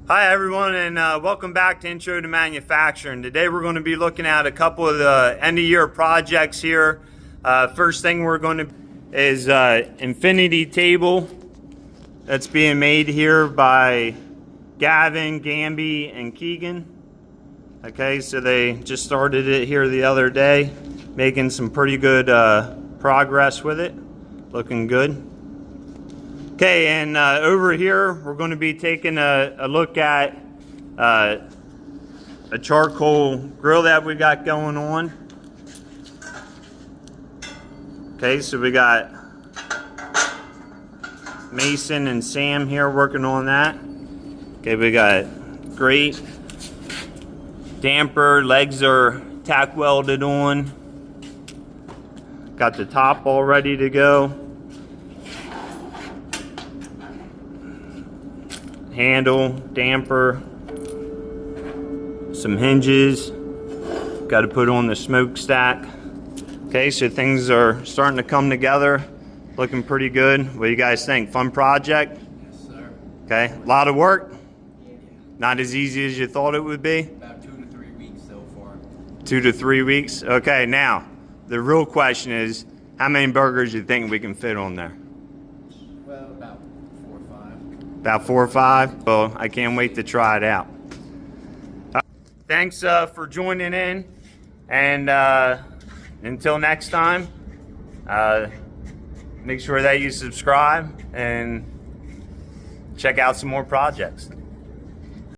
Hi everyone, and welcome back to Intro to Manufacturing. Today we're going to be looking at a couple of the end of year projects here. First thing we're going to is infinity table that's being made here by Gavin, Gamby, and Keegan. Okay, so they just started it here the other day, making some pretty good progress with it. Looking good. Okay, and over here we're going to be taking a look at a charcoal grill that we got going on. Okay, so we got Mason and Sam here working on that. Okay, we got grate, damper, legs are tack welded on. Got the top all ready to go. Handle, damper, some hinges, got to put on the smokestack. Okay, so things are starting to come together, looking pretty good. What do you guys think? Fun project? Yes, sir. Okay, a lot of work? Yeah. Not as easy as you thought it would be? About 2 to 3 weeks so far. 2 to 3 weeks? Okay, now, the real question is, how many burgers do you think we can fit on there? Well, about 4 or 5. About 4 or 5? Well, I can't wait to try it out. Thanks for joining in, and until next time, make sure that you subscribe and check out some more projects.